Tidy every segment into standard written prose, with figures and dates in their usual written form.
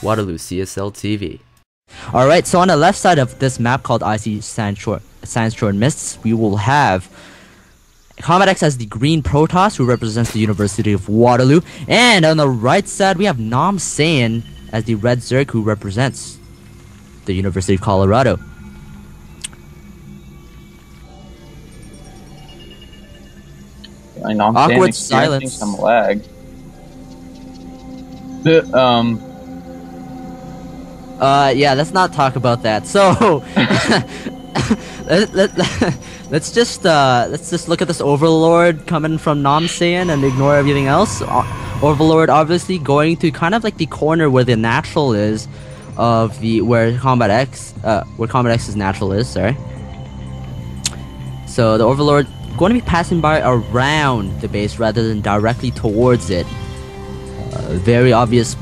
Waterloo CSL TV. Alright, so on the left side of this map called IC Sandstorm Mists, we will have CombatEX as the green Protoss, who represents the University of Waterloo. And on the right side, we have nomsayin as the red Zerg, who represents the University of Colorado. Awkward silence. Some lag. Yeah, let's not talk about that. So, let's just look at this Overlord coming from nomsayin and ignore everything else. Overlord obviously going to kind of like the corner where the natural is of the where CombatEX's natural is. Sorry. So the Overlord going to be passing by around the base rather than directly towards it. Very obvious.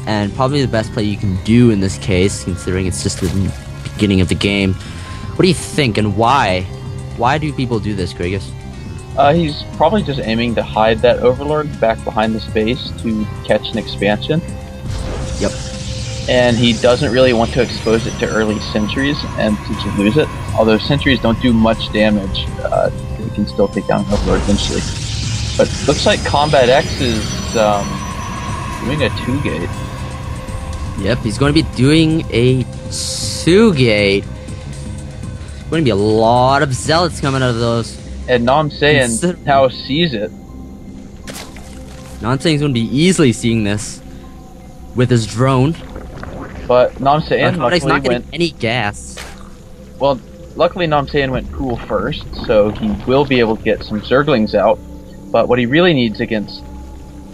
And probably the best play you can do in this case, considering it's just the beginning of the game. What do you think, and why? Why do people do this, Kragus? He's probably just aiming to hide that Overlord back behind the space to catch an expansion. Yep. And he doesn't really want to expose it to early sentries and to just lose it. Although sentries don't do much damage, they can still take down an Overlord eventually. But looks like CombatEX is doing a 2-gate. Yep, he's going to be doing a 2-gate. Going to be a lot of zealots coming out of those. And nomsayin now sees it. nomsayin's going to be easily seeing this with his drone. But nomsayin luckily not getting went any gas. Well, luckily nomsayin went cool first, so he will be able to get some Zerglings out. But what he really needs against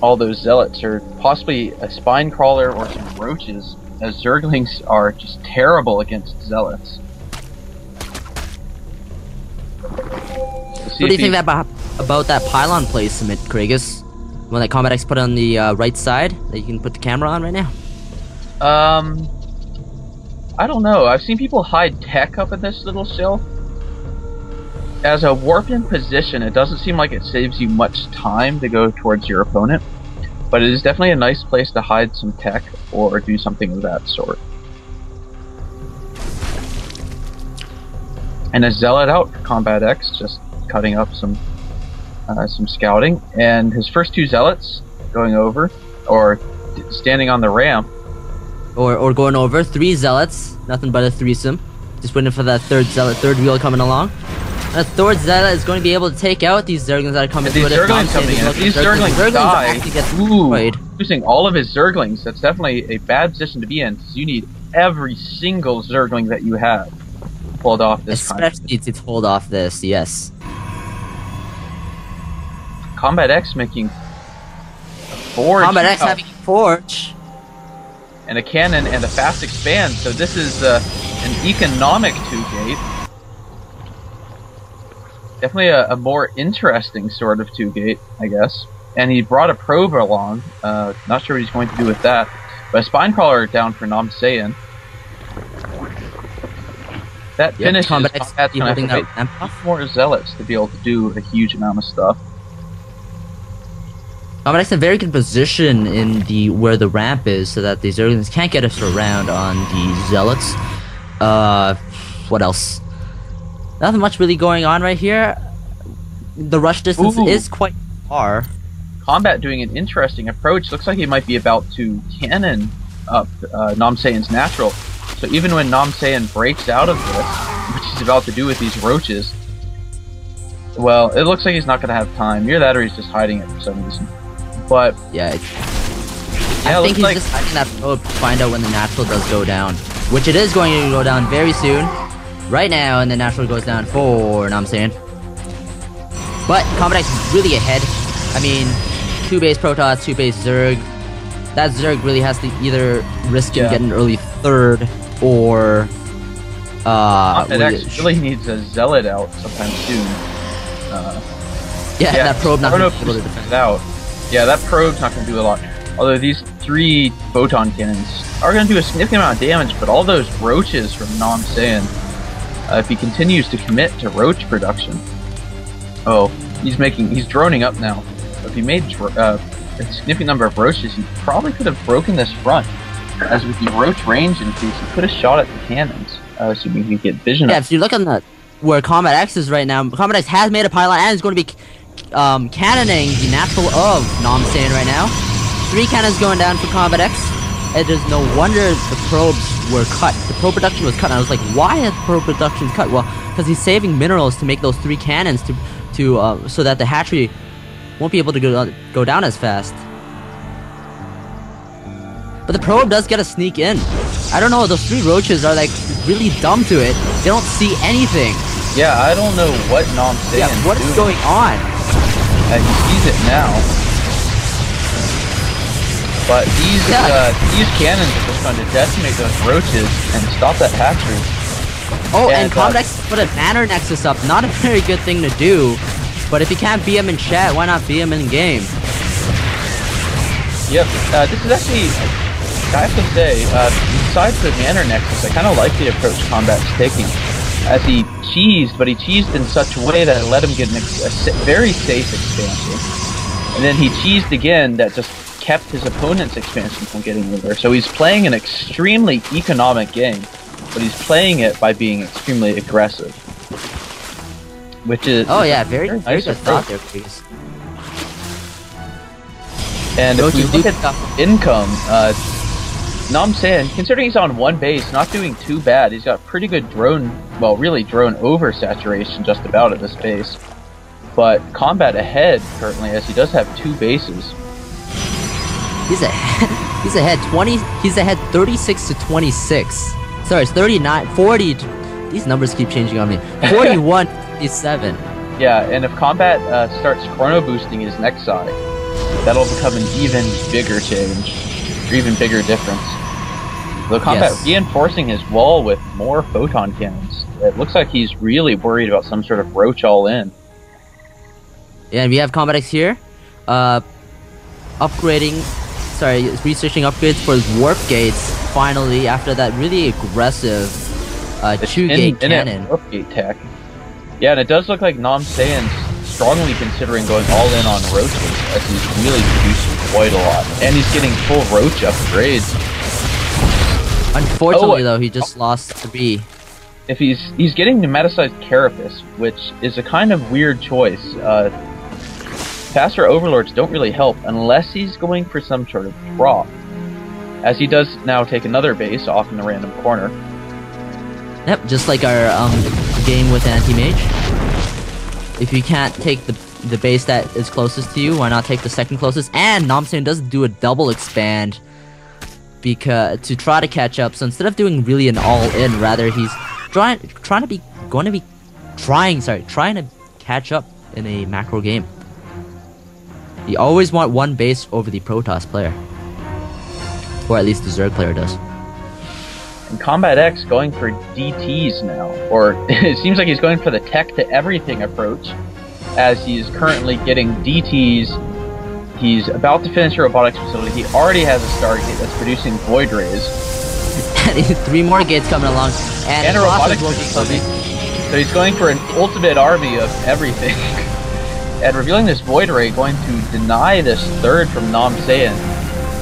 all those zealots are possibly a spine crawler or some roaches, as Zerglings are just terrible against zealots. What do you think about that pylon placement, Kragus? One that CombatEX put on the right side that you can put the camera on right now? I don't know. I've seen people hide tech up in this little shelf. As a warp-in position, it doesn't seem like it saves you much time to go towards your opponent, but it is definitely a nice place to hide some tech or do something of that sort. And a zealot out for CombatEX, just cutting up some scouting, and his first 2 zealots going over, or standing on the ramp. Or going over, 3 zealots, nothing but a threesome. Just waiting for that third wheel coming along. And the third zealot is going to be able to take out these Zerglings that are coming through. These Zerglings die. Losing all of his Zerglings, that's definitely a bad position to be in, because you need every single Zergling that you have pulled off this time. Especially to hold off this, yes. CombatEX making a forge. CombatEX having a forge. And a cannon and a fast expand, so this is an economic 2-gate. Definitely a more interesting sort of 2-gate, I guess. And he brought a probe along. Not sure what he's going to do with that. But a spine crawler down for nomsayin. That finishes CombatEX going to have more zealots to be able to do a huge amount of stuff. CombatEX in a very good position in where the ramp is, so that the Zerglings can't get us around on the zealots. What else? Nothing much really going on right here. The rush distance is quite far. Combat doing an interesting approach. Looks like he might be about to cannon up nomsayin's natural. So even when nomsayin breaks out of this, which he's about to do with these roaches, well, it looks like he's not going to have time. Either that or he's just hiding it for some reason. But yeah, I think he's just hiding that probe to find out when the natural does go down, which it is going to go down very soon. Right now, and the natural goes down for nomsayin. But CombatEX is really ahead. I mean, 2 base Protoss, 2 base Zerg. That Zerg really has to either risk and get an early 3rd, or CombatEX really needs a zealot out sometime soon. That probe not going to be able to defend it out. Yeah, that probe's not going to do a lot. Although these 3 photon cannons are going to do a significant amount of damage, but all those roaches from nomsayin, if he continues to commit to roach production, he's droning up now. If he made a significant number of roaches, he probably could have broken this front. as with the Roach range increase, he put a shot at the cannons, so we can get vision. Yeah, if you look on the where CombatEX is right now, CombatEX has made a pylon and is going to be cannoning the natural of nomsayin right now. 3 cannons going down for CombatEX. It is no wonder the probes were cut. The probe production was cut, and I was like, why is probe production cut? Well, because he's saving minerals to make those 3 cannons so that the hatchery won't be able to go down as fast. But the probe does get a sneak in. I don't know, those 3 roaches are like really dumb to it. They don't see anything. Yeah, I don't know what nomsayin is what is going on? He sees it now. But these cannons are just going to decimate those roaches and stop that hatchery. Oh, and CombatEX put a banner nexus up. Not a very good thing to do. But if you can't BM in chat, why not BM in game? Yep, this is actually, I have to say, besides the banner nexus, I kind of like the approach Combat's taking. As he cheesed, but he cheesed in such a way that it let him get a very safe expansion. And then he cheesed again that just kept his opponent's expansion from getting in there. So he's playing an extremely economic game, but he's playing it by being extremely aggressive. Which is... Oh yeah, very good thought there, please. And if we look at income, nomsayin, considering he's on 1 base, not doing too bad. He's got pretty good drone, well, really drone oversaturation just about at this base. But Combat ahead currently, as he does have 2 bases. He's ahead 36 to 26. Sorry, it's 39, 40. These numbers keep changing on me. 41 to 57. Yeah, and if Combat starts chrono boosting his next side, that'll become an even bigger change, or even bigger difference. Though Combat reinforcing his wall with more photon cannons, it looks like he's really worried about some sort of roach all-in. Yeah, and we have CombatEX here, researching upgrades for his warp gates, finally, after that really aggressive 2-gate cannon. Warp gate tech. Yeah, and it does look like nomsayin's strongly considering going all in on roaches, as he's really producing quite a lot. And he's getting full roach upgrades. Unfortunately, though, he just lost 3. If he's getting pneumaticized carapace, which is a kind of weird choice. Faster overlords don't really help unless he's going for some sort of drop. As he does now take another base off in the random corner. Yep, just like our game with Anti-Mage. If you can't take the base that is closest to you, why not take the second closest? And nomsayin does do a double expand to try to catch up. So instead of doing really an all-in, rather he's trying to catch up in a macro game. You always want 1 base over the Protoss player, or at least the Zerg player does. And CombatEX going for DTs now, or it seems like he's going for the tech to everything approach, as he's currently getting DTs. He's about to finish a robotics facility. He already has a Stargate that's producing void rays. 3 more gates coming along, and a robotics facility. So he's going for an ultimate army of everything. And revealing this void ray, going to deny this 3rd from nomsayin,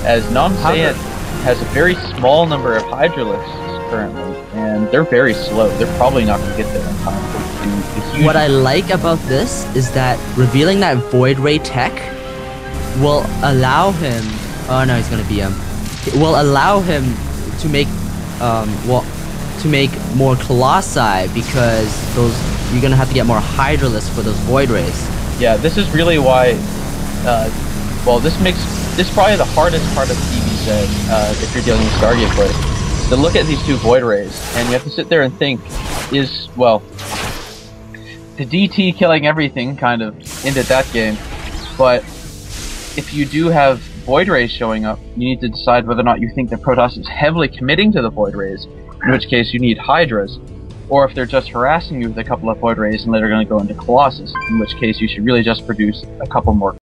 as nomsayin has a very small number of Hydralisks currently, and they're very slow. They're probably not going to get there in time to do the huge... What I like about this is that revealing that void ray tech will allow him... Oh no, he's going to BM. It will allow him to make more Colossi, because you're going to have to get more Hydralisks for those void rays. Yeah, this is really why, this is probably the hardest part of DBZ, if you're dealing with Stargate play, to look at these 2 void rays, and you have to sit there and think, the DT killing everything kind of ended that game, but if you do have void rays showing up, you need to decide whether or not you think that Protoss is heavily committing to the void rays, in which case you need Hydras, or if they're just harassing you with a couple of void rays and later going to go into Colossus, in which case you should really just produce a couple more